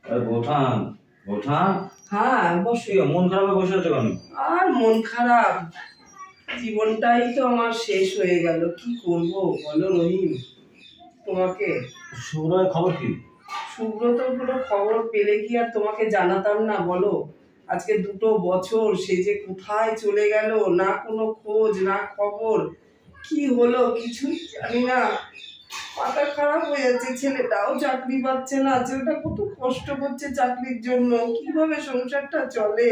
আরে বোঠান, বোঠান। হ্যাঁ বসে। মন খারাপ বসে আছে কেন? আর মন খারাপ, জীবনটাই তো আমার শেষ হয়ে গেল, কি করব বলো রহিম তোমাকে। শুভ্রের খবর কি? সুব্রতর কোনো খবর পেলে কি আর তোমাকে জানাতাম না বলো? আজকে 2 বছর সে যে কোথায় চলে গেল, না কোনো খোঁজ না খবর, কি হলো কিছুই জানি না। মাথা খারাপ হয়ে যাচ্ছে, ছেলেটাও চাকরি পাচ্ছে না, ছেলেটা কত কষ্ট করছে চাকরির জন্য, কিভাবে সংসারটা চলে।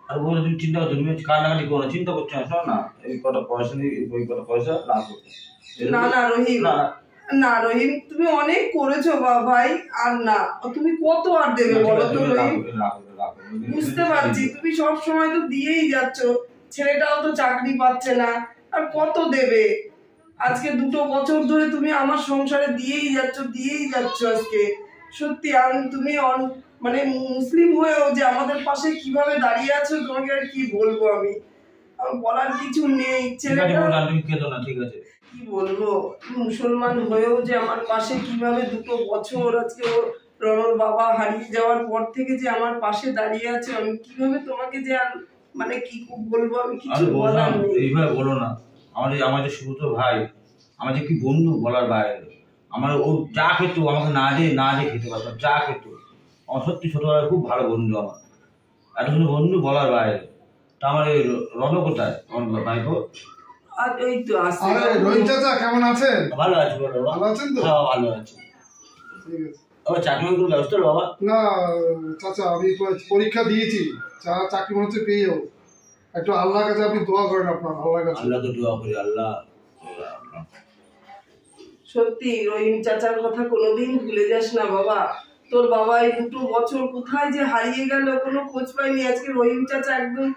আর বলে তুমি চিন্তা করছো, তুমি কান্নাকাটি করো, চিন্তা করছো না, শোনো না, এই কটা পয়সা নিয়ে ওই কটা পয়সা না না না রহিম, না রহিম তুমি অনেক করেছো ভাই, আর না, তুমি কত আর দেবে বলো তো রহিম। বুঝতে পারছি তুমি সব সময় তো দিয়েই যাচ্ছ, ছেলেটাও তো চাকরি পাচ্ছে না, আর কত দেবে। আজকে 2 বছর ধরে তুমি আমার সংসারে দিয়েই যাচ্ছ আজকে। সত্যি তুমি মানে মুসলিম হয়েও যে আমাদের পাশে কিভাবে দাঁড়িয়ে আছো, তোমাকে আর কি বলবো আমি, আমার বলার কিছু নেই। ছেলেটা ঠিক আছে, কি বলবো, মুসলমান হয়েও যে আমার পাশে কিভাবে 2 বছর আজকে রনর বাবা হারিয়ে যাওয়ার পর থেকে যে আমার পাশে দাঁড়িয়ে আছে, আমি কিভাবে তোমাকে যে মানে কি বলবো, আমি কিছু বলার নেই। এইভাবে বলো না, আমাদের সুব্রত ভাই, আমাদের কি বন্ধু বলার বাইরে। আমার ও যা খেত আমাকে না দিয়ে খেতে পারতাম, যা খেত। আমার সত্যি ছোটবেলায় খুব ভালো বন্ধু, আমার এত সুন্দর বন্ধু বলার বাইরে। তা আমার এই রন কোথায়, আমার ভাইপো? আর এই তো আসছে। আরে রহিম চাচা কেমন আছেন? ভালো আছি, বলো। ভালো আছেন তো? হ্যাঁ ভালো আছি। ঠিক আছে। আবার চাকরি কোনো ব্যবস্থা হলো বাবা? না চাচা, আমি পরীক্ষা দিয়েছি, চাকরি মনে হচ্ছে পেয়ে যাবো। একটু আল্লাহর কাছে আপনি দোয়া করেন, আপনার আল্লাহর কাছে। আল্লাহ তো দোয়া করি, আল্লাহ। সত্যি রহিম চাচার কথা কোনোদিন ভুলে যাস না বাবা। তোর বাবা এই 2 বছর কোথায় যে হারিয়ে গেল, কোনো খোঁজ পাইনি। আজকে রহিম চাচা একদম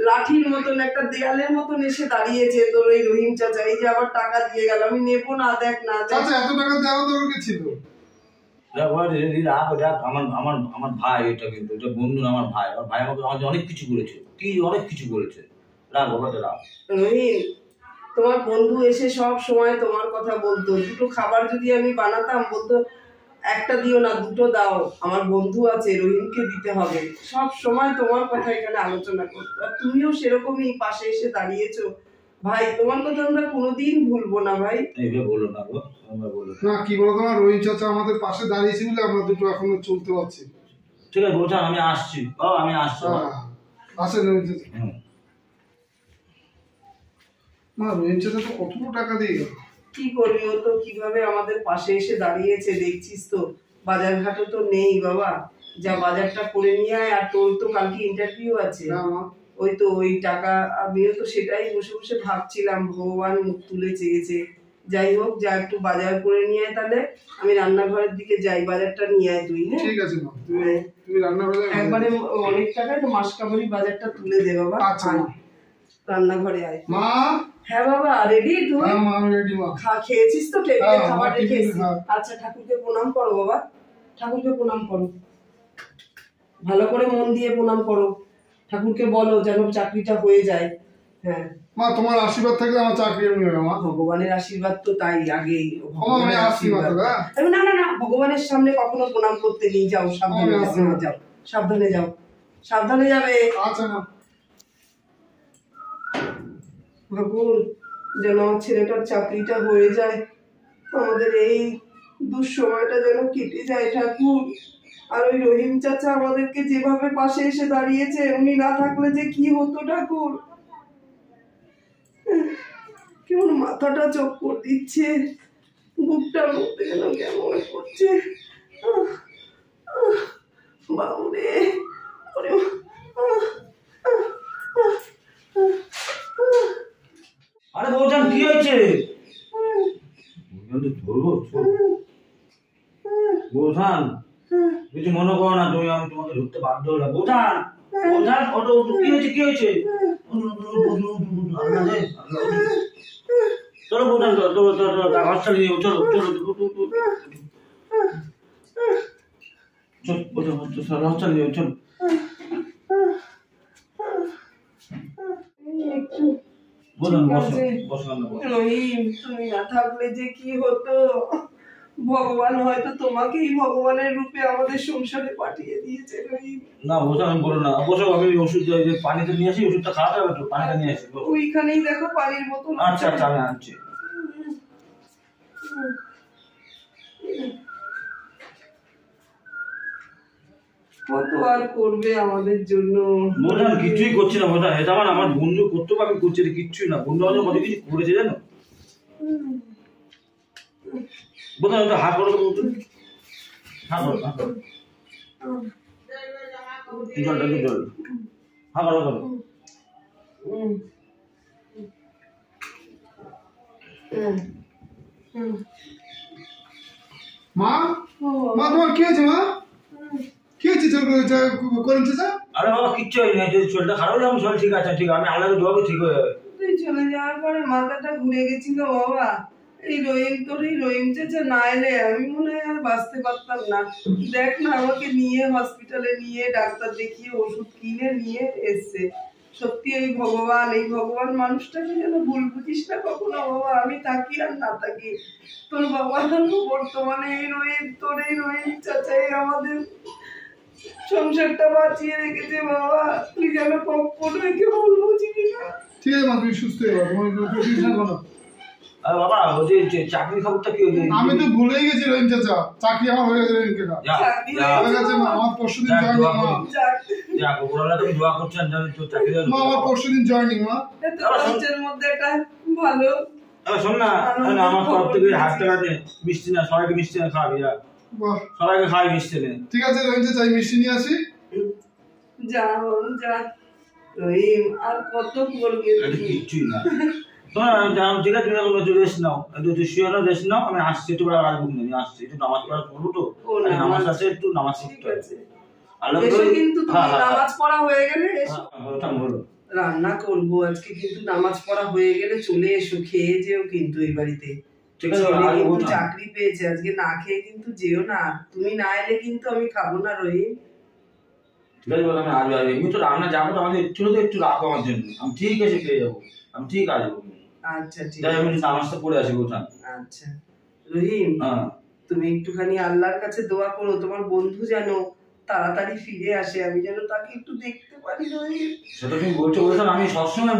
লাঠির মতন, একটা দেয়ালের মতন এসে দাঁড়িয়েছে তোর এই রহিম চাচা। এই যে আবার টাকা দিয়ে গেল, আমি নেবো না, দেখ না চাচা এত টাকা দেওয়া দরকার ছিল? আমার ভাই, এটা কিন্তু এটা বন্ধু, আমার ভাই আমাকে অনেক কিছু করেছে, অনেক কিছু করেছে। রাখ বাবা, রাখ। রহিম, তোমার বন্ধু এসে সব সময় তোমার কথা বলতো, 2 খাবার যদি আমি বানাতাম বলতো একটা দিও না 2 দাও, আমার বন্ধু আছে, রহিমকে দিতে হবে, সব সময় তোমার কথা এখানে আলোচনা করতো। আর তুমিও সেরকমই পাশে এসে দাঁড়িয়েছো ভাই, তোমার কথা আমরা কোনোদিন ভুলবো না ভাই। এইভাবে বলো না গো, আমরা বলো না, কি বলো তোমার, রহিম চাচা আমাদের পাশে দাঁড়িয়েছে বলে আমরা দুটো এখনো চলতে পারছি। ঠিক আছে বলছেন, আমি আসছি। আমি আসছি। আসেন রহিম চাচা। মা, রহিম চাচা তো কতগুলো টাকা দিয়ে গেল। কি করবি, ও তো কিভাবে আমাদের পাশে এসে দাঁড়িয়েছে, দেখছিস তো। বাজার ঘাটও তো নেই বাবা, যা বাজারটা করে নিয়ে আয়। আর তোর তো কালকে ইন্টারভিউ আছে, ওই তো ওই টাকা, আমিও তো সেটাই বসে বসে ভাবছিলাম, ভগবান মুখ তুলে চেয়েছে। যাই হোক, যা একটু বাজার করে নিয়ে আয়, তাহলে আমি রান্নাঘরের দিকে যাই, বাজারটা নিয়ে আয় তুই। হ্যাঁ ঠিক আছে মা, তুমি রান্নাঘরে একবারে অনেক টাকায় তো মাসকাবারি বাজারটা তুলে দে বাবা। আচ্ছা রান্নাঘরে আয় মা। হ্যাঁ বাবা, রেডি তুই? হ্যাঁ মা, আমি রেডি মা। খেয়েছিস তো, টেবিলে খাবার রেখেছিস? হ্যাঁ। আচ্ছা, ঠাকুরকে প্রণাম করো বাবা, ঠাকুরকে প্রণাম করো, ভালো করে মন দিয়ে প্রণাম করো। ঠাকুরকে বলো যেন চাকরিটা হয়ে যায়। হ্যাঁ মা, তোমার আশীর্বাদ থাকলে আমার চাকরি এমনি হবে মা। ভগবানের আশীর্বাদ তো তাই, আগেই ভগবানের আশীর্বাদ। না না না, ভগবানের সামনে কখনো প্রণাম করতে নেই, যাও সাবধানে যাও, সাবধানে যাও, সাবধানে যাবে। আচ্ছা মা। ভগবান যেন আমার ছেলেটার চাকরিটা হয়ে যায়, আমাদের এই দুঃসময়টা যেন কেটে যায় ঠাকুর। আর ওই রহিম চাচা আমাদেরকে যেভাবে পাশে এসে দাঁড়িয়েছে, উনি না থাকলে যে কি হতো ঠাকুর। কেমন মাথাটা চক্কর দিচ্ছে, বুকটার মধ্যে যেন কেমন করছে। বাবুরে, আরে বলছেন কি হয়েছে? বৌঠান, কিছু মনে করো না তুমি, আমি তোমাকে ঢুকতে বাধ্য হলাম। বৌঠান, বৌঠান, ওটো কি হয়েছে, কি হয়েছে? চলো বৌঠান, হসপিটালে নিয়ে চলো, চলো হসপিটালে নিয়ে চলো। রহিম, তুমি না থাকলে যে কি হতো, ভগবান হয়তো তোমাকেই ভগবানের রূপে আমাদের সংসারে পাঠিয়ে দিয়েছে রহিম। না বসে আমি বলো না, বসে আমি ওষুধ যে পানিতে নিয়ে আসি, ওষুধটা খাওয়াতে হবে তো, পানিটা নিয়ে আসি। ওইখানেই দেখো পানির বোতল। আচ্ছা আচ্ছা আমি আনছি। কত আর করবে আমাদের জন্য। বোঝান কিছুই করছি না, বোঝান এটা আমার বন্ধু করতে পারবে, করছে কিচ্ছুই না। বন্ধু আমাদের কত কিছু করেছে জানো বোঝান। ওটা হাত করো, হাত করো, হাত করো, জলটা জল হাত করো, করো। মা মা তোমার কি হয়েছে মা? কি হয়েছে করেন চাচা? আরে বাবা কিচ্ছু হয়নি, যদি শরীরটা খারাপ হলে আমি শরীর ঠিক আছে, ঠিক আছে, আমি আল্লাহকে দোয়া করি ঠিক হয়ে যাবে। তুই চলে যাওয়ার পরে মাথাটা ঘুরে গেছিল বাবা। এই রহিম চাচা না এলে আমি মনে হয় আর বাঁচতে পারতাম না। দেখ না আমাকে নিয়ে হসপিটালে নিয়ে ডাক্তার দেখিয়ে ওষুধ কিনে নিয়ে এসছে। সত্যি এই ভগবান মানুষটাকে যেন ভুল বুঝিস না কখনো বাবা। আমি থাকি আর না থাকি, তোর বাবা বর্তমানে এই রহিম চাচাই আমাদের সংসারটা বাঁচিয়ে রেখেছে বাবা। তুই যেন কখনো একে ভুল বুঝিবি না। ঠিক আছে মা, তুমি সুস্থ হয়ে যাও, তোমার কোনো টেনশন করো। আরে বাবা ওই যে চাকরির খবরটা কি হলো? আমি তো ভুলেই গেছি রহিম চাচা, চাকরি আমার হয়ে গেছে রহিম কাকা। হয়ে গেছে মা, আমার পরশুদিন জয়েনিং মা। যা গোবরওয়ালা তুমি দোয়া করছেন যেন তোর চাকরি হবে। মা আমার পরশুদিন জয়েনিং মা। এত কষ্টের মধ্যে একটা ভালো। আরে শোন না, আমার তরফ থেকে হাত টাকাতে মিষ্টি না, সবাইকে মিষ্টি না খাওয়াবি। বাহ, সবাইকে খাওয়াই মিষ্টি নে। ঠিক আছে রহিম চাচা, আমি মিষ্টি নিয়ে আসি। যা রহিম, আর কত করবে এটা কিচ্ছুই না। শোন ঠিক আছে, তুমি একটু রেস্ট নাও, একটু শুয়ে নাও, রেস্ট নাও। আমি আসছি, একটু বেলা রাখবো না, আমি আসছি, একটু নামাজ পড়া করবো তো। নামাজ আছে, একটু নামাজ শিখতে হবে। এসো কিন্তু তুমি নামাজ পড়া হয়ে গেলে এসো। বলো রান্না করবো আজকে, কিন্তু নামাজ পড়া হয়ে গেলে চলে এসো, খেয়ে যেও কিন্তু এই বাড়িতে। ঠিক আছে, কিন্তু চাকরি পেয়েছে, আজকে না খেয়ে কিন্তু যেও না। তুমি না এলে কিন্তু আমি খাবো না রহিম। ঠিক আছে বলো, আমি আসবো। আমি তো রান্না যাবো তো, আমাকে একটু রাখো আমার জন্য। আমি ঠিক আছে পেয়ে যাবো, আমি ঠিক আসবো। আচ্ছা ঠিক আছে, আছে। আমি নামাজটা পড়ে আসি বলতাম। আচ্ছা রহিম, হ্যাঁ তুমি একটুখানি আল্লাহর কাছে দোয়া করো তোমার বন্ধু যেন তাড়াতাড়ি ফিরে আসে, আমি যেন তাকে একটু দেখতে পারি রহিম। সেটা তুমি বলছো বলছেন, আমি সবসময়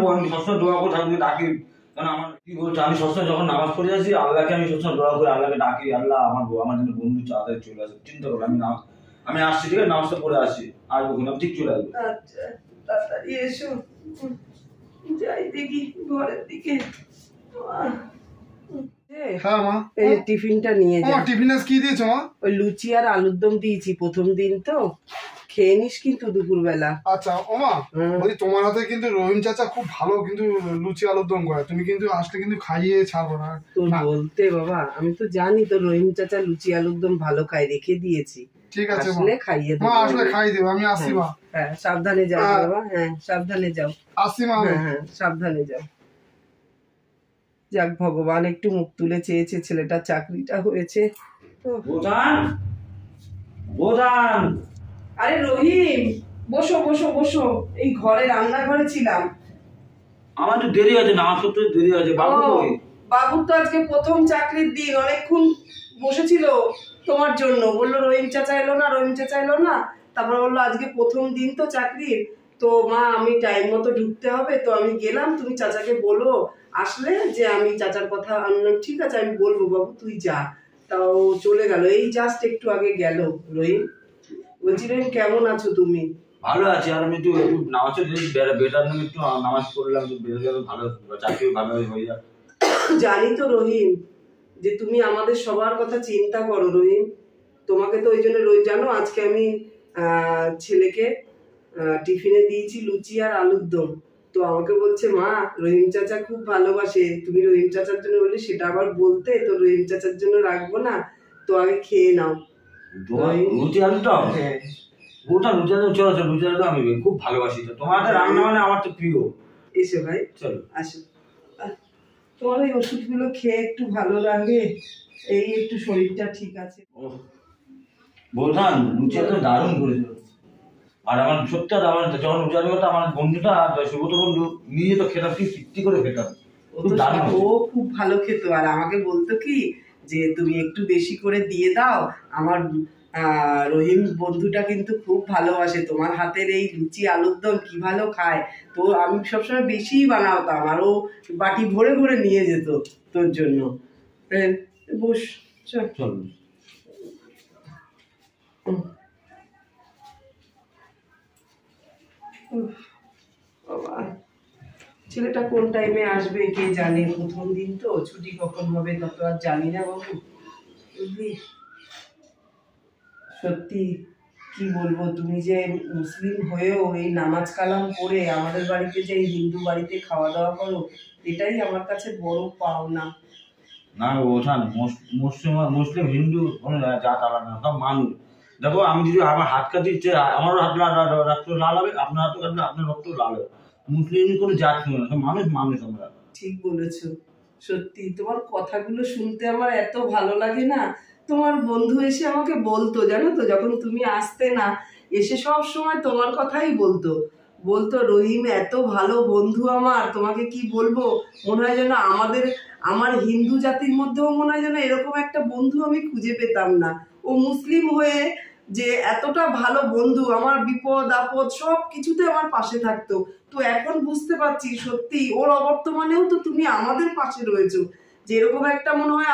দোয়া করে থাকি, ডাকি। কারণ আমার কি বলছো, আমি সবসময় যখন নামাজ পড়ে আসি আল্লাহকে আমি সবসময় দোয়া করে আল্লাহকে ডাকি, আল্লাহ আমার জন্য বন্ধু তাড়াতাড়ি চলে আসে। চিন্তা করো, আমি আসছি, ঠিক আছে, নামাজটা পড়ে আসি, আসবো কিন্তু আমি ঠিক চলে আসবো। আচ্ছা তাড়াতাড়ি এসো। যাই দেখি ঘরের দিকে। হ্যাঁ মা, এই টিফিনটা নিয়ে যা। টিফিন আজ কি দিয়েছো মা? ওই লুচি আর আলুর দম দিয়েছি, প্রথম দিন তো খেয়ে নিস কিন্তু দুপুরবেলা। আচ্ছা ও মা, বলছি তোমার হাতে কিন্তু রহিম চাচা খুব ভালো কিন্তু লুচি আলুর দম করে, তুমি কিন্তু আসলে কিন্তু খাইয়ে ছাড়বো না। তোর বলতে বাবা, আমি তো জানি তোর রহিম চাচা লুচি আলুর দম ভালো খায়, রেখে দিয়েছি। ঠিক আছে আসলে খাইয়ে মা, দেবো। আসলে খাইয়ে দেবো, আমি আসছি মা। হ্যাঁ সাবধানে যাও বাবা, হ্যাঁ সাবধানে যাও। আসছি মা। হ্যাঁ সাবধানে যাও। যাক ভগবান একটু মুখ তুলে চেয়েছে, ছেলেটার চাকরিটা হয়েছে। আরে রহিম, বসো বসো বসো, এই ঘরে রান্নাঘরে ছিলাম। আমার তো দেরি আছে, নামাজ পড়তে দেরি আছে। বাবু কই? বাবুর তো আজকে প্রথম চাকরির দিন, অনেকক্ষণ বসেছিল তোমার জন্য, বললো রহিম চাচা এলো না। তারপর বললো আজকে প্রথম দিন তো চাকরির, তো মা আমি টাইম মতো ঢুকতে হবে, তো আমি গেলাম, তুমি চাচাকে বলো আসলে যে আমি চাচার কথা। আমি ঠিক আছে আমি বলবো বাবু, তুই যা। তাও চলে গেল, এই জাস্ট একটু আগে গেল। রহিম, বলছি রহিম কেমন আছো তুমি? ভালো আছি, আর আমি একটু নামাজ বেটার নামে একটু নামাজ পড়লাম, একটু বেরো যাবে, ভালো চাকরি ভালো হয়ে যাবে। জানি তো রহিম যে তুমি আমাদের সবার কথা চিন্তা করো রহিম, তোমাকে তো ওই জন্য জানো আজকে আমি ছেলেকে টিফিনে দিয়েছি লুচি আর আলুর দম। তো আমাকে বলছে মা রহিম চাচা খুব ভালোবাসে, তুমি রহিম চাচার জন্য বললে সেটা আবার বলতে, তো রহিম চাচার জন্য রাখবো না, তো আগে খেয়ে নাও। লুচি আলুর দম? হ্যাঁ ওটা লুচি আলুর চলো, লুচি আলুর দম আমি খুব ভালোবাসি। তোমার রান্না মানে আমার তো প্রিয়। এসো ভাই, চলো আসো। তোমার ওই ওষুধগুলো খেয়ে একটু ভালো লাগে, এই একটু শরীরটা ঠিক আছে। বলতাম লুচি আলুর দারুণ করেছিল। আর আমার সত্যি আমার যখন লুচি আলু করতো, আমার বন্ধুটা সুব্রত বন্ধু নিয়ে তো খেতাম, কি তৃপ্তি করে খেতাম। ও খুব ভালো খেত, আর আমাকে বলতো কি যে তুমি একটু বেশি করে দিয়ে দাও, আমার রহিম বন্ধুটা কিন্তু খুব ভালোবাসে তোমার হাতের এই লুচি আলুর দম, কি ভালো খায়। তো আমি সবসময় বেশিই বানাতাম, আর ও বাটি ভরে ভরে নিয়ে যেত তোর জন্য। বস, চল। চল। বাবা, ছেলেটা কোন টাইমে আসবে কে জানে, প্রথম দিন তো, ছুটি কখন হবে তা তো আর জানি না বাবু, বুঝলি। সত্যি কি বলবো, তুমি যে মুসলিম হয়েও এই নামাজ কালাম পড়ে আমাদের বাড়িতে যে হিন্দু বাড়িতে খাওয়া দাওয়া করো, এটাই আমার কাছে বড় পাওনা। না ওঠান, মুসলিম হিন্দু কোনো জাত আলাদা না, সব মানুষ। দেখো আমি যদি আমার হাত কাটি, আমারও হাত রক্ত লাল হবে, আপনার হাতও কাটলে আপনার রক্ত লাল হবে। মুসলিম কোনো জাত ছিল না, সব মানুষ মানুষ আমরা। ঠিক বলেছো, সত্যি তোমার কথাগুলো শুনতে আমার এত ভালো লাগে না। তোমার বন্ধু এসে আমাকে বলতো, জানো তো, যখন তুমি আসতে না, এসে সব সময় তোমার কথাই বলতো, রহিম এত ভালো বন্ধু আমার, তোমাকে কি বলবো, মনে হয় যেন আমার হিন্দু জাতির মধ্যেও মনে হয় যেন এরকম একটা বন্ধু আমি খুঁজে পেতাম না। ও মুসলিম হয়ে যে এতটা ভালো বন্ধু, আমার বিপদ আপদ সব কিছুতে আমার পাশে থাকতো। তো এখন বুঝতে পারছি সত্যি ওর অবর্তমানেও তো তুমি আমাদের পাশে রয়েছো। যেরকম একটা মনে হয়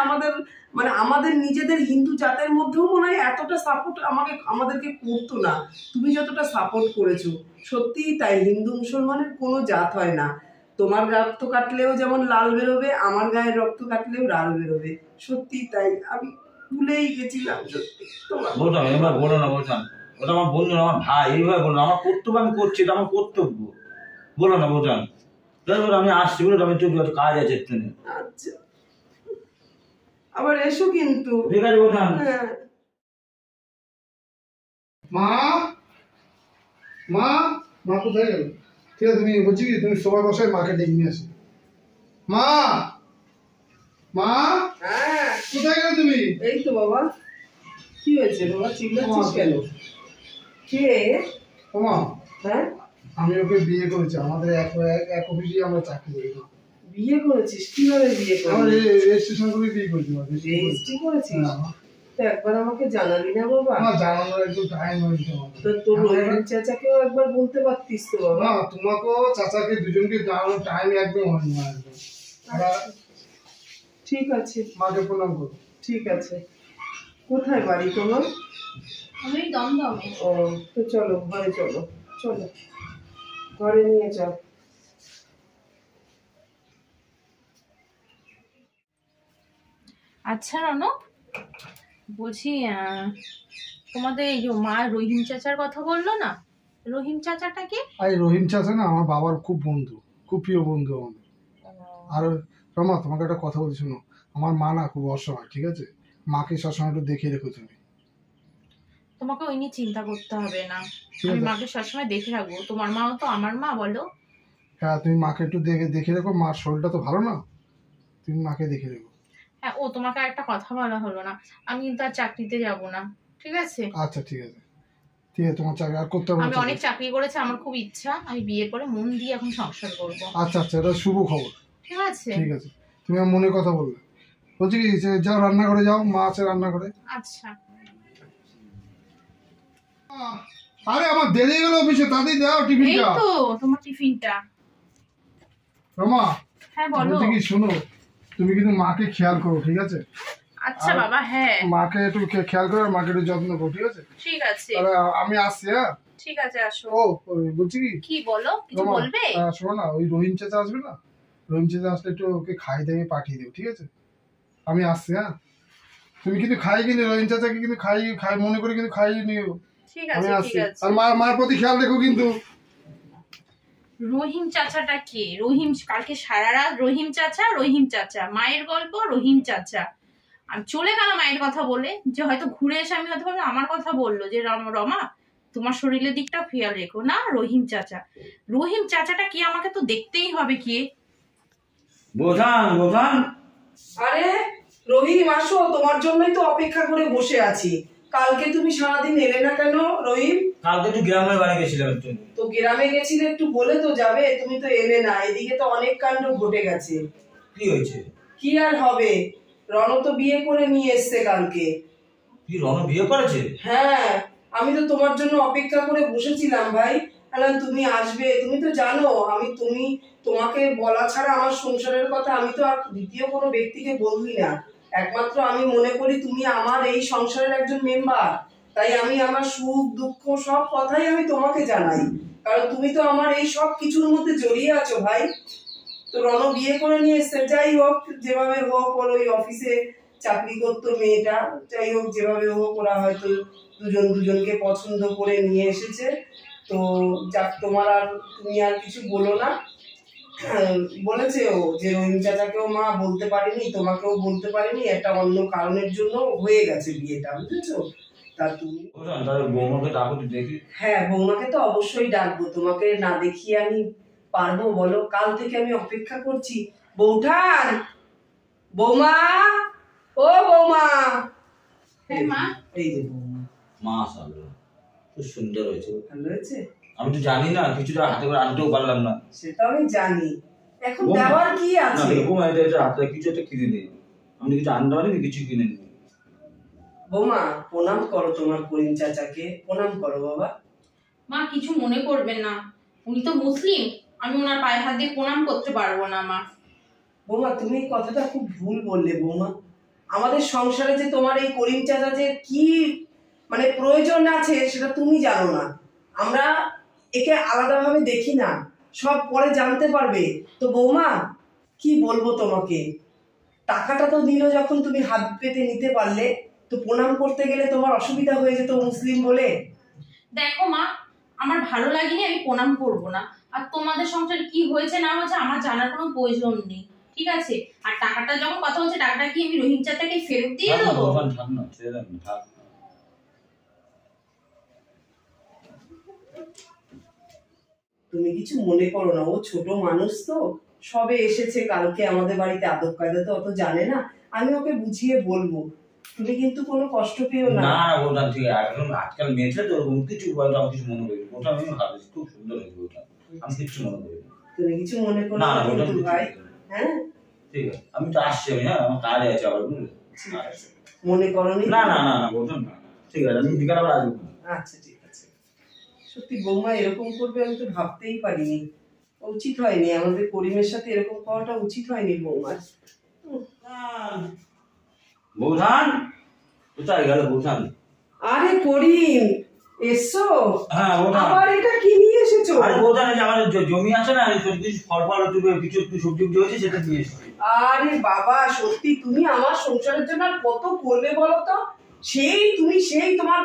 আমাদের নিজেদের হিন্দু জাতের মধ্যেও মনে হয় এতটা সাপোর্ট আমাদেরকে করতো না, তুমি যতটা সাপোর্ট করেছো। সত্যিই তাই, হিন্দু মুসলমানের কোনো জাত হয় না। তোমার রক্ত কাটলেও যেমন লাল বেরোবে, আমার গায়ের রক্ত কাটলেও লাল বেরোবে। সত্যি তাই, আমি ভুলেই গেছিলাম সত্যি। বলতাম এবার বলো না, বলতাম ওটা আমার বন্ধু, আমার ভাই, এইভাবে বলো, আমার কর্তব্য আমি করছি, এটা আমার কর্তব্য, বলো না বলতাম। আমি আসছি, বলো আমি একটু কাজ আছে একটু। আচ্ছা, আবার এসো কিন্তু। ঠিক আছে বলতাম। হ্যাঁ। মা মা মা কোথায় গেল? ঠিক আছে, তুমি বলছি কি, তুমি সবাই বসায় মাকে ডেকে নিয়ে আসো। মা মা হ্যাঁ, কোথায় গেলে তুমি? এই তো বাবা। কি হয়েছে বাবা, চিল্লাচ্ছিস কেন? কে? মা, হ্যাঁ, আমি ওকে বিয়ে করেছি, আমাদের এক অফিসে আমরা চাকরি করি। বিয়ে করেছিস? কিভাবে বিয়ে আমার করলি? রেজিস্ট্রেশন করে বিয়ে করেছি। রেজিস্ট্রি করেছিস? হ্যাঁ। তো একবার আমাকে জানালি না বাবা? না, জানানোর একটু টাইম হয়েছে। তো তোর রহিম চাচাকেও একবার বলতে পারতিস তো বাবা। না, তোমাকেও চাচাকে দুজনকে জানানোর টাইম একদম হয়নি। একদম। ঠিক আছে, মাকে প্রণাম করো। ঠিক আছে। কোথায় বাড়ি তোমার? আমি দমদমে। ও, তো চলো ঘরে, চলো চলো ঘরে নিয়ে যাও। আচ্ছা রনু, বলছি তোমাদের এই যে মা রহিম চাচার কথা বললো না, রহিম চাচাটা কি? এই রহিম চাচা না আমার বাবার খুব বন্ধু, খুব প্রিয় বন্ধু আমাদের। আর রমা, তোমাকে একটা কথা বলছি শোনো, আমার মা না খুব অসহায়, ঠিক আছে? মাকে সবসময় একটু দেখে রেখো তুমি। তোমাকে ওই নিয়ে চিন্তা করতে হবে না, আমি মাকে সবসময় দেখে রাখবো। তোমার মাও তো আমার মা, বলো। হ্যাঁ, তুমি মাকে একটু দেখে রেখো, মার শরীরটা তো ভালো না, তুমি মাকে দেখে রেখো। হ্যাঁ, ও তোমাকে একটা কথা বলা হলো না, আমি কিন্তু আর চাকরিতে যাব না, ঠিক আছে? আচ্ছা ঠিক আছে, ঠিক আছে, তোমার চাকরি আর করতে হবে না। আমি অনেক চাকরি করেছি, আমার খুব ইচ্ছা আমি বিয়ে করে মন দিয়ে এখন সংসার করবো। আচ্ছা আচ্ছা, এটা শুভ খবর। ঠিক আছে, ঠিক আছে, তুমি আমার মনের কথা বললে। বলছি কি, যাও রান্না করে যাও, মা আছে রান্না করে। আচ্ছা। আরে আমার দেরি হয়ে গেল অফিসে, তাড়াতাড়ি দাও টিফিনটা। এই তো তোমার টিফিনটা। রমা, হ্যাঁ বলো। বলছি কি, শোনো, তুমি কিন্তু মাকে খেয়াল করো, ঠিক আছে? আচ্ছা বাবা, হ্যাঁ মাকে একটু খেয়াল করো, আর মাকে একটু যত্ন করো, ঠিক আছে? ঠিক আছে। তাহলে আমি আসছি। হ্যাঁ, ঠিক আছে, আসো। বলছি কি, কি বলো, কিছু রমা, বলবে? শোনো না, ওই রহিম চাচা আসবে না, রহিম চাচা আসলে একটু ওকে খাই দিয়ে পাঠিয়ে দেবো, ঠিক আছে? আমি আসছি। হ্যাঁ, তুমি কিন্তু খাই, কিন্তু রহিম চাচাকে কিন্তু খাই মনে করে কিন্তু খাইয়ে নিও। ঠিক আমি আছে, আসছি। ঠিক আছে। আর মার প্রতি খেয়াল রেখো কিন্তু। রহিম চাচাটা কে? কালকে সারা রাত রহিম চাচা মায়ের গল্প, রহিম চাচা। আমি চলে গেল মায়ের কথা বলে, যে হয়তো ঘুরে এসে আমি হয়তো ভাবলাম আমার কথা বললো, যে রমা তোমার শরীরের দিকটা খেয়াল রেখো। না, রহিম চাচাটা কি আমাকে তো দেখতেই হবে। কি বোঝান। আরে রহিম, আসো, তোমার জন্যই তো অপেক্ষা করে বসে আছি। কালকে তুমি সারাদিন এলে না কেন রহিম? কালকে একটু গ্রামের বাড়ি গেছিলাম একটু। তো গ্রামে গেছিলে, একটু বলে তো যাবে, তুমি তো এলে না। এদিকে তো অনেক কাণ্ড ঘটে গেছে। কি হয়েছে? কি আর হবে, রণ তো বিয়ে করে নিয়ে এসছে কালকে। কি রণ বিয়ে করেছে? হ্যাঁ, আমি তো তোমার জন্য অপেক্ষা করে বসেছিলাম ভাই। বললাম তুমি আসবে, তুমি তো জানো তোমাকে বলা ছাড়া আমার সংসারের কথা আমি তো আর দ্বিতীয় কোনো ব্যক্তিকে বলবি না। একমাত্র আমি মনে করি তুমি আমার এই সংসারের একজন মেম্বার, তাই আমি আমার সুখ দুঃখ সব কথাই আমি তোমাকে জানাই, কারণ তুমি তো আমার এই সব কিছুর মধ্যে জড়িয়ে আছো ভাই। তো রণ বিয়ে করে নিয়ে এসছে, যাই হোক যেভাবে হোক, ওর ওই অফিসে চাকরি করতো মেয়েটা, যাই হোক যেভাবে হোক ওরা হয়তো দুজনকে পছন্দ করে নিয়ে এসেছে। তো যাক, তোমার আর তুমি আর কিছু বলো না। বলেছে ও যে রহিম চাচাকেও মা বলতে পারেনি, তোমাকেও বলতে পারেনি, একটা অন্য কারণের জন্য হয়ে গেছে বিয়েটা, বুঝেছো? তা তুমি বৌমাকে ডাকো তো দেখি। হ্যাঁ, বৌমাকে তো অবশ্যই ডাকবো, তোমাকে না দেখিয়ে আমি পারবো বলো? কাল থেকে আমি অপেক্ষা করছি। বৌঠান, বৌমা, ও বৌমা। হ্যাঁ মা। এই যে বৌমা। মাশাআল্লাহ, খুব সুন্দর হয়েছে। ভালো হয়েছে? আমি তো জানি না, কিছুটা হাতে করে আনতেও পারলাম না। সেটা আমি জানি, এখন দেওয়ার কি আছে? বৌমা এটা হাতে কিছু একটা কিনে দিই, আমি কিছু আনতে পারিনি, কিছু কিনে দিই। বৌমা প্রণাম করো তোমার করিম চাচাকে, প্রণাম করো বাবা। মা কিছু মনে করবেন না, উনি তো মুসলিম, আমি ওনার পায়ে হাত দিয়ে প্রণাম করতে পারবো না মা। বৌমা তুমি এই কথাটা খুব ভুল বললে বৌমা। আমাদের সংসারে যে তোমার এই করিম চাচা যে কি মানে প্রয়োজন আছে সেটা তুমি জানো না। আমরা একে আলাদাভাবে দেখি না, সব পরে জানতে পারবে। তো বৌমা কি বলবো তোমাকে, টাকাটা তো দিল, যখন তুমি হাত পেতে নিতে পারলে, তো প্রণাম করতে গেলে তোমার অসুবিধা হয়ে যেত মুসলিম বলে। দেখো মা, আমার ভালো লাগেনি, আমি প্রণাম করবো না। আর তোমাদের সংসারে কি হয়েছে না হয়েছে আমার জানার কোনো প্রয়োজন নেই, ঠিক আছে? আর টাকাটা যখন কথা হচ্ছে, টাকাটা কি আমি রহিম চাচাকে ফেরত দিয়ে দেবো? তুমি কিছু মনে করো না, ও ছোট মানুষ তো, সবে এসেছে কালকে আমাদের বাড়িতে, আদব কায়দা তো অত জানে না, আমি ওকে বুঝিয়ে বলবো। তুমি কিন্তু কোনো কষ্ট পেও না। না ওটা ঠিক আছে, এখন আজকাল মেয়েছে তো ওরকম কিছু বলতে আমি কিছু মনে করি, ওটা আমি ভাবছি খুব সুন্দর হয়েছে, ওটা আমি কিছু মনে করি না। তুমি কিছু মনে করো না না ওটা কিন্তু ভাই। হ্যাঁ ঠিক আছে, আমি তো আসছি, আমি হ্যাঁ আমার কাজে আছে আবার, বুঝলে? মনে করোনি? না না না না ওটা না, ঠিক আছে, আমি বিকাল আবার আসবো। আচ্ছা ঠিক আছে। সত্যি বৌমা এরকম করবে আমি তো ভাবতেই পারিনি, উচিত হয়নি, আমাদের করিমের সাথে এরকম করাটা উচিত হয়নি বৌমার। বৌধান কোথায় গেল বৌধান? আরে করিম এসছো? হ্যাঁ বৌধান। আবার এটা কি নিয়ে এসেছো? আরে বৌধান, এই যে আমাদের জমি আছে না, কিছু ফল ফল কিছু সবজি হয়েছে, সেটা দিয়ে এসেছি। আরে বাবা, সত্যি তুমি আমার সংসারের জন্য আর কত করবে বলো তো? সেই তোমার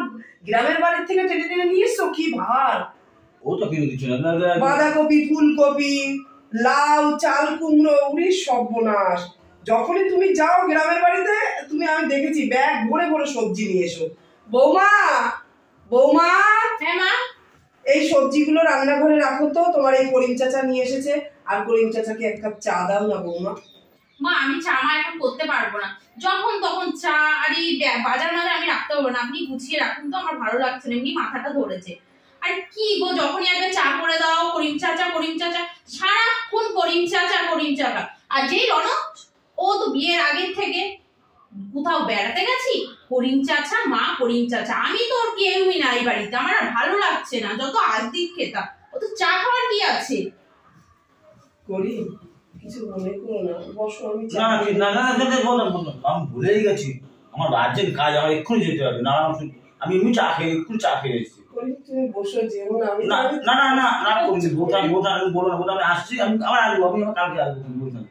গ্রামের বাড়ি থেকে টেনে টেনে নিয়ে এসছো, কি ভার! ও তো কিনে দিচ্ছে না, বাঁধাকপি, ফুলকপি, লাউ, চাল কুমড়ো, উড়ি সর্বনাশ। যখনই তুমি যাও গ্রামের বাড়িতে, আমি দেখেছি ব্যাগ ভরে ভরে সবজি নিয়ে এসো। বৌমা, বৌমা, হ্যাঁ মা। এই সবজিগুলো রান্নাঘরে রাখো তো, তোমার এই করিম চাচা নিয়ে এসেছে, আর করিম চাচাকে এক কাপ চা দাও না বৌমা। মা আমি চা মা এখন করতে পারবো না, যখন তখন চা আর এই বাজার মাঝে আমি রাখতে পারবো না, আপনি গুছিয়ে রাখুন তো, আমার ভালো লাগছে না, এমনি মাথাটা ধরেছে। আর কি গো, যখনই একবার চা করে দাও, করিম চাচা সারাক্ষণ করিম চাচা। আর যেই রনক, ও তো বিয়ের আগের থেকে কোথাও বেড়াতে গেছি, করিম চাচা মা, করিম চাচা, আমি তো ওর কেউই নাই বাড়িতে, আমার আর ভালো লাগছে না, যত আজদিক খেতাম, ও তো চা খাওয়ার কি আছে? করিম কিছু মনে করো না, বসো, আমি চা। না না না না বললাম আমি ভুলেই গেছি, আমার আর্জেন্ট কাজ, আমার এক্ষুনি যেতে হবে। না আমি এমনি এক্ষুনি চা খেয়ে এসেছি। তুমি বসো, যেও না। আমি না না না না না করিনি, বোঝান আমি বলবো না, আমি আসছি, আমি আবার আসবো, আমি আমার কালকে আসবো, বলতাম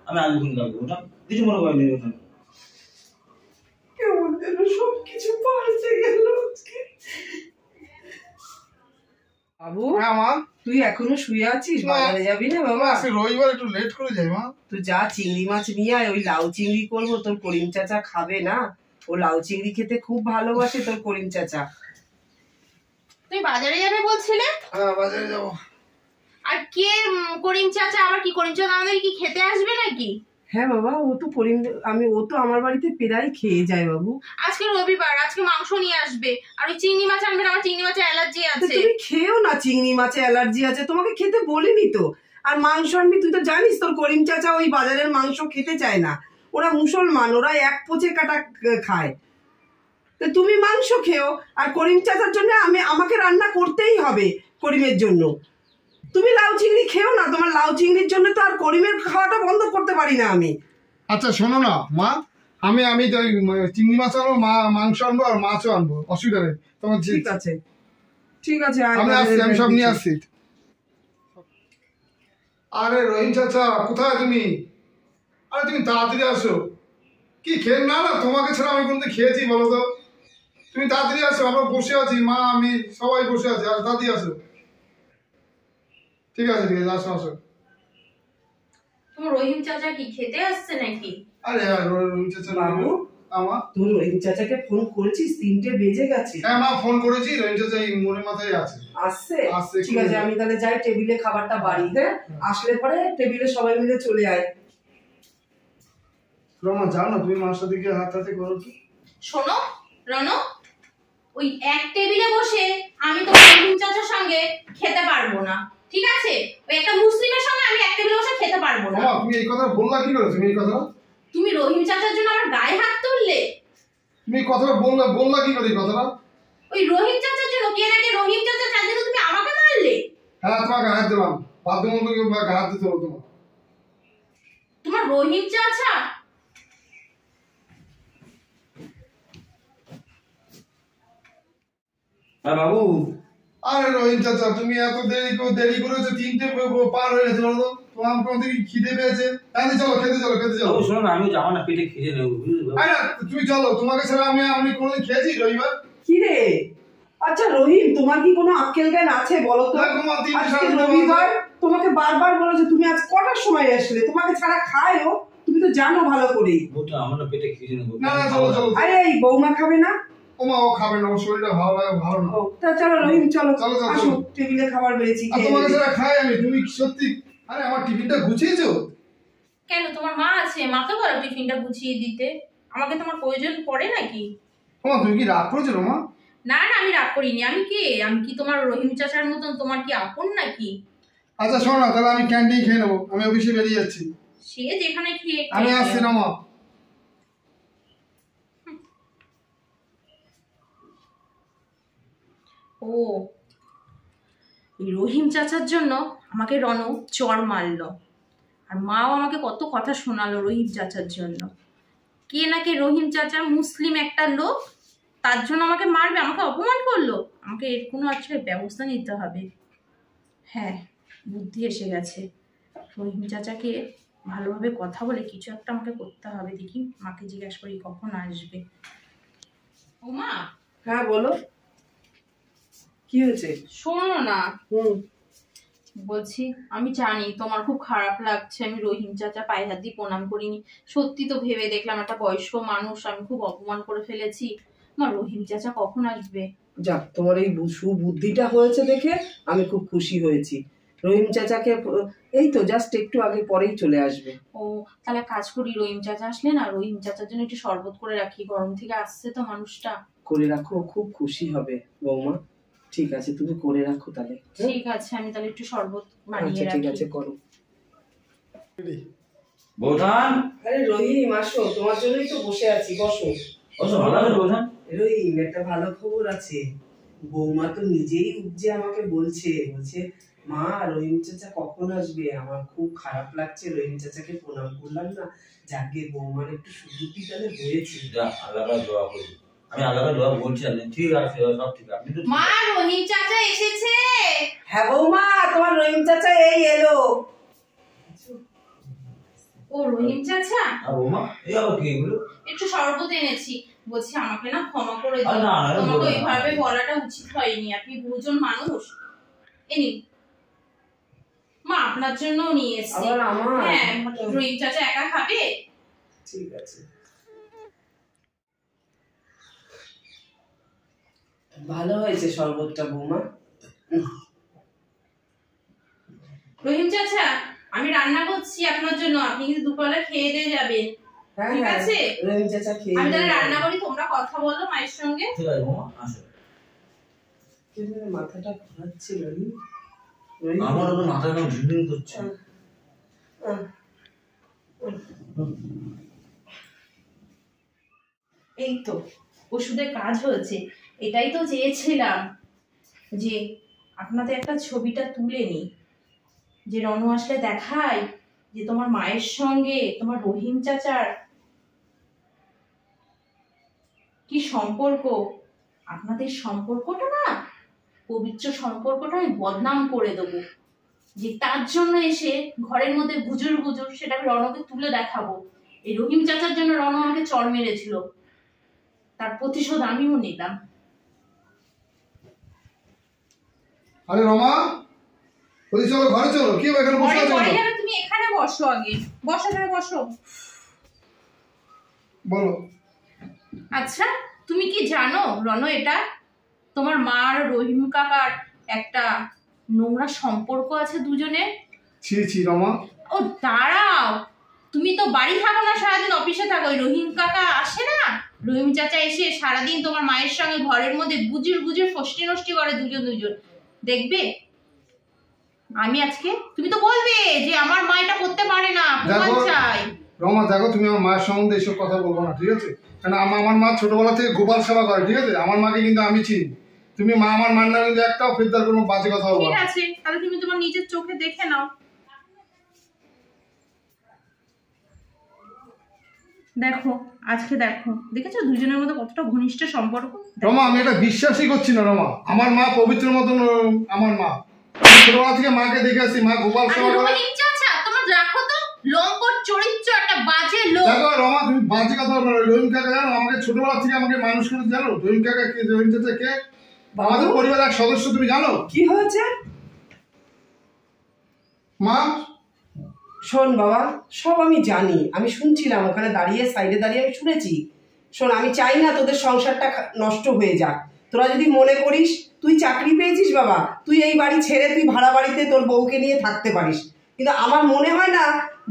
আমি আসবো কিন্তু কালকে, ওটা কিছু মনে করিনি। ওটা কেমন যেন সবকিছু পাল্টে গেল আজকে। বাবু, হ্যাঁ মা। তুই এখনো শুয়ে আছিস? বাজারে যাবি না বাবা? আজকে রবিবার একটু লেট করে যাই মা। তুই যা, চিংড়ি মাছ নিয়ে আয়, ওই লাউ চিংড়ি করবো, তোর করিম চাচা খাবে না, ও লাউ চিংড়ি খেতে খুব ভালোবাসে তোর করিম চাচা। তুই বাজারে যাবে বলছিলে? হ্যাঁ বাজারে যাবো। আর কে করিম চাচা? আবার কি করিম চাচা আমাদের কি খেতে আসবে নাকি? হ্যাঁ বাবা, ও তো আমার বাড়িতে প্রায় খেয়ে যায় বাবু। আজকে রবিবার, আজকে মাংস নিয়ে আসবে, আর ওই চিংড়ি মাছ আনবে না, আমার চিংড়ি মাছে অ্যালার্জি আছে। তুমি খেও না, চিংড়ি মাছে অ্যালার্জি আছে, তোমাকে খেতে বলিনি তো। আর মাংস আনবি, তুই তো জানিস তোর করিম চাচা ওই বাজারের মাংস খেতে চায় না, ওরা মুসলমান, ওরা এক পোচে কাটা খায়। তো তুমি মাংস খেও, আর করিম চাচার জন্য আমাকে রান্না করতেই হবে করিমের জন্য। তুমি লাউ চিংড়ি খেও না, তোমার লাউ চিংড়ির জন্য তো আর করিমের খাওয়াটা বন্ধ করতে পারি না আমি। আচ্ছা শোনো না মা, আমি তো ওই চিংড়ি মাছ আনবো, মাংস আনবো আর মাছও আনবো, অসুবিধা নেই তোমার। ঠিক আছে ঠিক আছে, আমি আসছি, আমি সব নিয়ে আসছি। আরে রহিম চাচা কোথায় তুমি? আরে তুমি তাড়াতাড়ি আসো। কি খেয়ে না না, তোমাকে ছাড়া আমি কোনদিন খেয়েছি বলো তো? তুমি তাড়াতাড়ি আসো, আমরা বসে আছি, মা আমি সবাই বসে আছি, আর তাড়াতাড়ি আসো। ঠিক আছে ঠিক আছে, আসো আসো। তোমার রহিম চাচা কি খেতে আসছে নাকি? আরে রহিম চাচা বাবু, আমার তুই রহিম চাচাকে ফোন করেছিস? 3টে বেজে গেছে। হ্যাঁ মা ফোন করেছি, রহিম চাচা এই মোড়ের মাথায় আছে। আসছে? ঠিক আছে, আমি তাহলে যাই টেবিলে খাবারটা বাড়ি। হ্যাঁ, আসলে পরে টেবিলে সবাই মিলে চলে আয়। রমা যাও না, তুমি মার সাথে গিয়ে হাত হাতে করো তো। শোনো রনো, ওই এক টেবিলে বসে আমি তোমার রহিম চাচার সঙ্গে খেতে পারবো না, ঠিক আছে? ওই একটা মুসলিমের সঙ্গে আমি এক টেবিলে বসে খেতে পারবো না। মামা তুমি এই কথা বললা কি করে? তুমি এই কথা তুমি রহিম চাচার জন্য আমার গায়ে হাত তুললে। তুমি কথাটা বললা কি করে এই কথাটা? ওই রহিম চাচার জন্য কে নাকি রহিম চাচা চাইতে তো তুমি আমাকে মারলে। হ্যাঁ তোমাকে হাত দিলাম, বাধ্যমূলক হাত দিতে হলো তোমার। তোমার রহিম চাচা হ্যাঁ বাবু। আরে রহিম চাচা তুমি এত দেরি করেছো, 3টে পার হয়ে গেছে বলো তো? তোমার কোনদিন খিদে পেয়েছে? হ্যাঁ চলো খেতে চলো। বাবু শোনো না, আমি যাবো না, পেটে খিদে নেবো, বুঝলি? আরে না তুমি চলো, তোমাকে ছাড়া আমি কোনদিন খেয়েছি রবিবার? কি রে? আচ্ছা রহিম, তোমার কি কোনো আক্কেল জ্ঞান আছে বলো তো? দেখো মা, 3টে আজকে সাড়ে 3টে রবিবার, তোমাকে বারবার বলেছে তুমি আজ কটার সময় আসলে? তোমাকে ছাড়া খায়ও? তুমি তো জানো ভালো করেই। বলতো আমার না পেটে খিদে নেবো। না চলো। আরে এই বৌমা খাবে না? ওমা ও খাবে না, ওর শরীরটা ভালো না। ও তা চলো রহিম, চলো চলো। আসো, টেবিলে খাবার বেড়েছি। আর তোমাকে ছাড়া খাই আমি, তুমি কি সত্যি? আরে আমার টিফিনটা গুছিয়েছো? কেন? তোমার মা আছে, মাকে বলো টিফিনটা গুছিয়ে দিতে। আমাকে তোমার প্রয়োজন পড়ে নাকি? ওমা তুমি কি রাগ করেছো রমা? না না, আমি রাগ করিনি। আমি কি তোমার রহিম চাচার মতন তোমার কি আপন নাকি? আচ্ছা শোনো না, তাহলে আমি ক্যান্টিন খেয়ে নেবো, আমি অফিসে বেরিয়ে যাচ্ছি। সে যেখানে খেয়ে আমি আসছি রমা। ও, এই রহিম চাচার জন্য আমাকে রনক চড় মারলো, আর মাও আমাকে কত কথা শোনালো রহিম চাচার জন্য। কে নাকি রহিম চাচা মুসলিম একটা লোক, তার জন্য আমাকে মারবে, আমাকে অপমান করলো। আমাকে এর কোনো আজকে ব্যবস্থা নিতে হবে। হ্যাঁ, বুদ্ধি এসে গেছে। রহিম চাচাকে ভালোভাবে কথা বলে কিছু একটা আমাকে করতে হবে। দেখি মাকে জিজ্ঞাসা করি কখন আসবে। ও মা। হ্যাঁ বলো, কি হয়েছে? শোনো না, বলছি আমি জানি তোমার খুব খারাপ লাগছে, আমি রহিম চাচা পায়ে হাত দিয়ে প্রণাম করিনি। সত্যি তো ভেবে দেখলাম একটা বয়স্ক মানুষ, আমি খুব অপমান করে ফেলেছি। আমার রহিম চাচা কখন আসবে? যাক, তোমার এই সুবুদ্ধিটা হয়েছে দেখে আমি খুব খুশি হয়েছি। রহিম চাচাকে এই তো জাস্ট একটু আগে পরেই চলে আসবে। ও তাহলে কাজ করি, রহিম চাচা আসলে না রহিম চাচার জন্য একটু শরবত করে রাখি, গরম থেকে আসছে তো মানুষটা। করে রাখো, খুব খুশি হবে বৌমা। ঠিক আছে, তুমি করে রাখো তাহলে। ঠিক আছে, আমি তাহলে একটু শরবত বানিয়ে ঠিক রাখি। আছে, করো। বৌধান, আরে রহিম আসো, তোমার জন্যই তো বসে আছি, বসো। ভালো আছে বৌধান? রহিম, একটা ভালো খবর আছে। বৌমা তো নিজেই উপজে আমাকে বলছে মা রহিম চাচা কখন আসবে? আমার খুব খারাপ লাগছে, রহিম চাচাকে প্রণাম করলাম না। যাকে বৌমার একটু সুবুদ্ধি তাহলে হয়েছে। যা আল্লাহর দোয়া করি, আমি আল্লাহর দোয়া বলছি। ঠিক আছে, সব ঠিক আছে। মা, রহিম চাচা এসেছে। হ্যাঁ বৌমা, তোমার রহিম চাচা এই এলো। ও রহিম চাচা, আর বৌমা এই আবার কি এগুলো? একটু শরবত এনেছি। বলছি আমাকে না ক্ষমা করে আরে দিন, না, তোমাকে না। ওইভাবে বলাটা উচিত হয়নি, আপনি গুরুজন মানুষ। এনি মা, আপনার জন্য নিয়ে এসেছি। আবার আমার? হ্যাঁ, রহিম চাচা একা খাবে? ঠিক আছে, ভালো হয়েছে শরবতটা বৌমা। রহিম চাচা, আমি রান্না করছি আপনার জন্য, আপনি কিন্তু দুপুরবেলা খেয়ে দিয়ে যাবেন। ঠিক আছে, রহিম চাচা খেয়ে আমি তাহলে রান্না করি, তোমরা কথা বলো মায়ের সঙ্গে। ঠিক আছে বৌমা, আসো। মাথাটা ঘোরাচ্ছে রহিম। আমার ওপর মাথা কেমন ঝিমঝিম করছে। এই তো ওষুধের কাজ হয়েছে। এটাই তো চেয়েছিলাম যে আপনাদের একটা ছবিটা তুলে নিই, যে রনু আসলে দেখাই যে তোমার মায়ের সঙ্গে তোমার রহিম চাচার কি সম্পর্ক। আপনাদের সম্পর্কটা না, পবিত্র সম্পর্কটা আমি বদনাম করে দেবো, যে তার জন্য এসে ঘরের মধ্যে গুজুর গুজুর, সেটা আমি রনকে তুলে দেখাবো। এই রহিম চাচার জন্য রন আমাকে চড় মেরেছিল, তার প্রতিশোধ আমিও নিলাম। আরে রমা, ওই চলো ঘরে চলো। কি এখানে বসে আছো? পরে যাবে, তুমি এখানে বসো, আগে বসো, এখানে বসো। বলো। আচ্ছা, তুমি কি জানো রন, এটা তোমার মা আর রহিম কাকার একটা নোংরা সম্পর্ক আছে দুজনের। ছি ছি রমা। ও দাঁড়াও, তুমি তো বাড়ি থাকো না, সারাদিন অফিসে থাকো। ওই রহিম কাকা আসে না, রহিম চাচা এসে সারাদিন তোমার মায়ের সঙ্গে ঘরের মধ্যে গুজুর গুজুর ফষ্টি নষ্টি করে দুজন দুজন। দেখবে আমি আজকে, তুমি তো বলবে যে আমার মা এটা করতে পারে না, প্রমাণ চাই। রমা দেখো, তুমি আমার মায়ের সম্বন্ধে এসব কথা বলবো না, ঠিক আছে? কারণ আমার মা ছোটবেলা থেকে গোপাল সেবা করে, ঠিক আছে? আমার মাকে কিন্তু আমি চিনি। তুমি মা আমার মার নামে কিন্তু একটাও ফেরদার কোনো বাজে কথা বলবো না। ঠিক আছে, তাহলে তুমি তোমার নিজের চোখে দেখে নাও। দেখো আজকে, দেখেছো দুজনের মধ্যে কতটা ঘনিষ্ঠ সম্পর্ক। রমা, আমি এটা বিশ্বাসই করছি না রমা। আমার মা পবিত্র মতন, আমার মা ছোটবেলা থেকে মাকে দেখে আসি, মা গোপাল সেবা করে। তোমার রাখো তো, লম্পট চরিত্র, একটা বাজে লোক। দেখো রমা, তুমি বাজে কথা বলো না। রহিম কাকা জানো আমাকে ছোটবেলা থেকে আমাকে মানুষ করে, জানো রহিম কাকা কে? রহিম চাচা কে? আমাদের পরিবারের এক সদস্য, তুমি জানো? কি হয়েছে? মা শোন বাবা, সব আমি জানি, আমি শুনছিলাম ওখানে দাঁড়িয়ে, সাইডে দাঁড়িয়ে আমি শুনেছি। শোন, আমি চাই না তোদের সংসারটা নষ্ট হয়ে যাক। তোরা যদি মনে করিস তুই চাকরি পেয়েছিস বাবা, তুই এই বাড়ি ছেড়ে তুই ভাড়া বাড়িতে তোর বউকে নিয়ে থাকতে পারিস, কিন্তু আমার মনে হয় না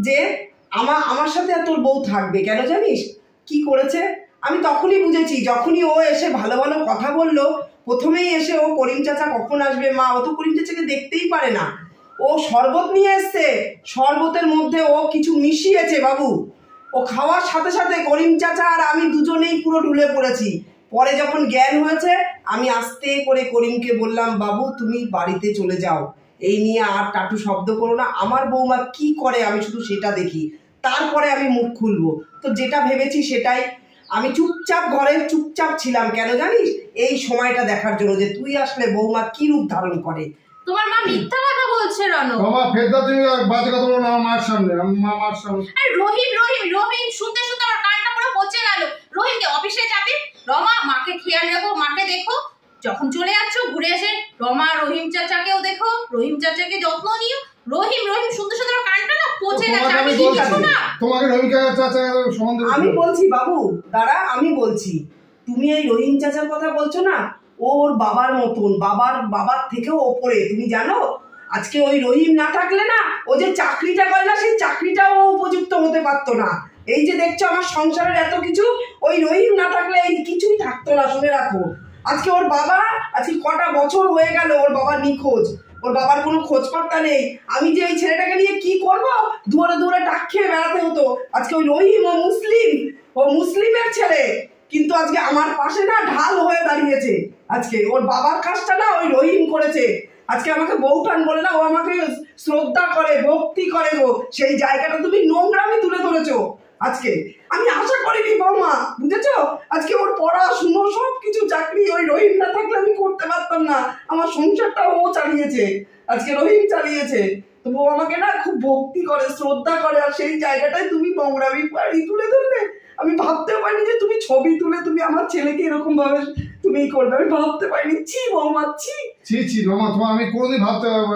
যে আমার সাথে আর তোর বউ থাকবে। কেন জানিস কি করেছে? আমি তখনই বুঝেছি, যখনই ও এসে ভালো ভালো কথা বললো। প্রথমেই এসে ও করিম চাচা কখন আসবে, মা ও তো করিম চাচাকে দেখতেই পারে না। ও শরবত নিয়ে এসছে, শরবতের মধ্যে ও কিছু মিশিয়েছে বাবু। ও খাওয়ার সাথে সাথে করিম চাচা আর আমি দুজনেই পুরো ঢুলে পড়েছি। পরে যখন জ্ঞান হয়েছে, আমি আস্তে করে করিমকে বললাম, বাবু তুমি বাড়িতে চলে যাও, এই নিয়ে আর টাটু শব্দ করো না। আমার বৌমা কি করে আমি শুধু সেটা দেখি, তারপরে আমি মুখ খুলবো। তো যেটা ভেবেছি সেটাই। আমি চুপচাপ ঘরে চুপচাপ ছিলাম, কেন জানিস? এই সময়টা দেখার জন্য যে তুই আসলে বৌমা কি রূপ ধারণ করে। তোমার মা মিথ্যা কথা বলছে রনো। বাবা ফেরদা, তুমি বাজে কথা বলো না আমার মার সামনে। মার সামনে আরে রহিম রহিম রহিম, শুনতে শুনতে আমার কানটা পুরো পচে গেল। রহিম কে অফিসে যাবে, রমা মাকে খেয়াল রাখো, মাকে দেখো, যখন চলে যাচ্ছ ঘুরে এসে রমা রহিম চাচাকেও দেখো, রহিম চাচাকে যত্ন নিও। রহিম রহিম শুনতে শুনতে আমার কানটা না পচে গেছে। আমি কি করব না? তোমাকে রহিম চাচা সম্বন্ধে আমি বলছি বাবু, দাঁড়া, আমি বলছি। তুমি এই রহিম চাচার কথা বলছো না, ওর বাবার মতন, বাবার থেকেও ওপরে। তুমি জানো আজকে ওই রহিম না থাকলে না, ও যে চাকরিটা করে না, সেই চাকরিটাও উপযুক্ত হতে পারতো না। এই যে দেখছো আমার সংসারের এত কিছু, ওই রহিম না থাকলে এই কিছুই থাকতো না। শুনে রাখো, আজকে ওর বাবা, আজকে কটা বছর হয়ে গেল ওর বাবা নিখোঁজ, ওর বাবার কোনো খোঁজ পাত্তা নেই। আমি যে এই ছেলেটাকে নিয়ে কি করব, দূরে দূরে টাক খেয়ে বেড়াতে হতো। আজকে ওই রহিম, ও মুসলিমের ছেলে, কিন্তু আজকে আমার পাশে না ঢাল হয়ে দাঁড়িয়েছে। আজকে ওর বাবার কাজটা না ওই রহিম করেছে। আজকে আমাকে বউঠান বলে না, ও আমাকে শ্রদ্ধা করে, ভক্তি করে গো। সেই জায়গাটা তুমি নোংরামি তুলে ধরেছো আজকে। আমি আশা করিনি বৌমা, বুঝেছো? আজকে ওর পড়াশুনো সবকিছু, চাকরি ওই রহিম না থাকলে আমি করতে পারতাম না। আমার সংসারটা ও চালিয়েছে, আজকে রহিম চালিয়েছে। তো বউ আমাকে না খুব ভক্তি করে, শ্রদ্ধা করে, আর সেই জায়গাটায় তুমি নোংরামি তুলে ধরলে। আমি ভাবতেও পারিনি যে তুমি ছবি তুলে তুমি আমার ছেলেকে এরকম ভাবে তুমি করবে, আমি ভাবতে পারিনি। ছি বৌমা, ছি রমা, তোমার আমি কোনোদিন ভাবতে পারবো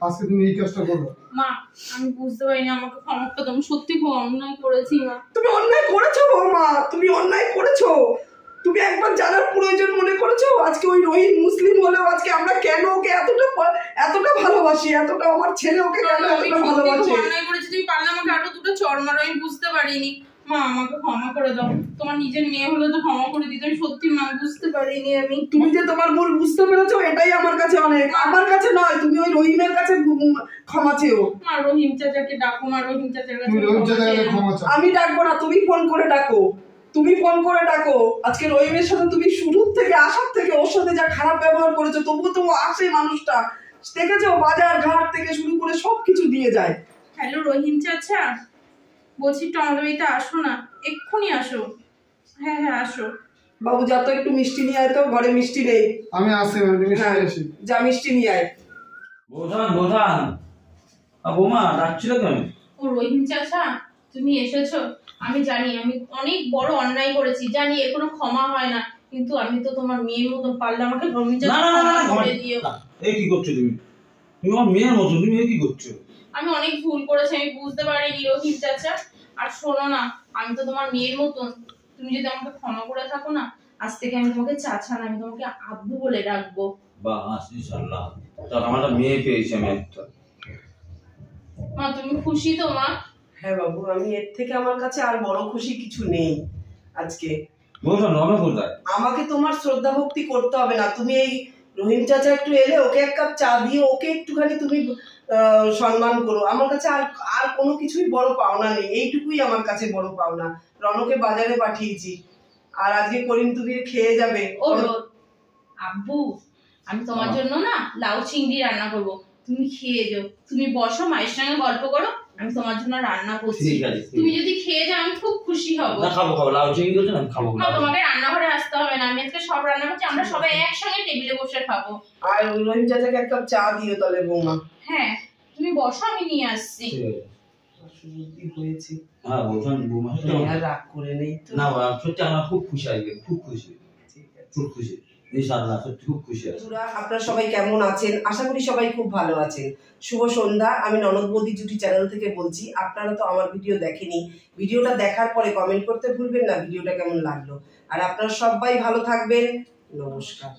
আজকে তুমি এই কাজটা করবো। মা আমি বুঝতে পারিনি, আমাকে ক্ষমা করে দাও, আমি সত্যি খুব অন্যায় করেছি। মা তুমি অন্যায় করেছো বৌমা, তুমি অন্যায় করেছো। তুমি একবার জানার প্রয়োজন মনে করেছো? আজকে ওই রহিম মুসলিম হলেও আজকে আমরা কেন ওকে এতটা ভালোবাসি, এতটা আমার ছেলে ওকে কেন এতটা ভালোবাসে। অন্যায় করেছি, তুমি পারলে আমাকে আরো দুটো চড় মারো, আমি বুঝতে পারিনি। মা আমাকে ক্ষমা করে দাও, তোমার নিজের মেয়ে হলে তো ক্ষমা করে দিতে। আমি সত্যি মা বুঝতে পারিনি। আমি, তুমি যে তোমার ভুল বুঝতে পেরেছো এটাই আমার কাছে অনেক। আমার কাছে নয়, তুমি ওই রহিমের কাছে ক্ষমা চেও। মা রহিম চাচাকে ডাকো, মা রহিম চাচার কাছে তুমি রহিম চাচাকে ক্ষমা চাও। আমি ডাকবো না, তুমি ফোন করে ডাকো। তুমি ফোন করে ডাকো। আজকে রহিমের সাথে তুমি শুরু থেকে আসার থেকে ওর সাথে যা খারাপ ব্যবহার করেছো, তবুও তো আসে মানুষটা। দেখেছো বাজার ঘাট থেকে শুরু করে সবকিছু দিয়ে যায়। হ্যালো রহিম চাচা, বলছি একটু আমাদের বাড়িতে আসো না, এক্ষুনি আসো। হ্যাঁ হ্যাঁ আসো। বাবু যা তো একটু মিষ্টি নিয়ে আয় তো, ঘরে মিষ্টি নেই। আমি আসছি হ্যাঁ, যা মিষ্টি নিয়ে আয়। বোধান বৌমা ডাকছিল কেন? ও রহিম চাচা, তুমি এসেছো। আমি জানি আমি অনেক বড় অন্যায় করেছি, জানি এর কোনো ক্ষমা হয় না, কিন্তু আমি তো তোমার মেয়ের মতন, পারলে আমাকে রহিম চাচা ক্ষমা করে দিও। এই কি করছো তুমি? তুমি আমার মেয়ের মতো, তুমি এই কি করছো? আমি অনেক ভুল করেছি, আমি বুঝতে পারিনি রহিম চাচা। আর শোনো না, আমি তো তোমার মেয়ের মতন, তুমি যদি আমাকে ক্ষমা করে থাকো না, আজ থেকে আমি তোমাকে চাচা না, আমি তোমাকে আব্বু বলে ডাকবো। বাহ ইনশাআল্লাহ, তাহলে আমার একটা মেয়ে পেয়েছি আমি একটা। মা তুমি খুশি তো মা? হ্যাঁ বাবু, আমি এর থেকে আমার কাছে আর বড় খুশি কিছু নেই আজকে। বোধান রমে কোথায়? আমাকে তোমার শ্রদ্ধা ভক্তি করতে হবে না। তুমি এই রহিম চাচা একটু এলে ওকে এক কাপ চা দিয়ে ওকে একটুখানি তুমি সম্মান করো। আমার কাছে আর আর কোনো কিছুই বড় পাওনা নেই, এইটুকুই আমার কাছে বড় পাওনা। রনকে বাজারে পাঠিয়েছি, আর আজকে করিম তুমি খেয়ে যাবে। ও আব্বু, আমি তোমার জন্য না লাউ চিংড়ি রান্না করবো, তুমি খেয়ে যাও। তুমি বসো, মায়ের সঙ্গে গল্প করো, আমি তোমার জন্য রান্না করছি। ঠিক আছে, তুমি যদি খেয়ে যাও আমি খুব খুশি হব। না খাবো লাউ চিংড়ি করছো না, খাবো না, তোমাকে রান্নাঘরে আসতে হবে না, আমি আজকে সব রান্না করছি, আমরা সবাই একসঙ্গে টেবিলে বসে খাবো। আর রহিম চাচাকে এক কাপ চা দিও তাহলে বৌমা। হ্যাঁ তুমি বসো, আমি নিয়ে আসছি। হয়েছে। হ্যাঁ বোধান বৌমা রাগ করে নেই তো? না সত্যি আমরা খুব খুশি আজকে, খুব খুশি, খুব খুশি ইনশাআল্লাহ, সত্যি খুব খুশি আছি। আপনারা সবাই কেমন আছেন? আশা করি সবাই খুব ভালো আছেন। শুভ সন্ধ্যা। আমি ননদ বৌদি জুটি চ্যানেল থেকে বলছি। আপনারা তো আমার ভিডিও দেখেনি, ভিডিওটা দেখার পরে কমেন্ট করতে ভুলবেন না ভিডিওটা কেমন লাগলো। আর আপনারা সবাই ভালো থাকবেন। নমস্কার।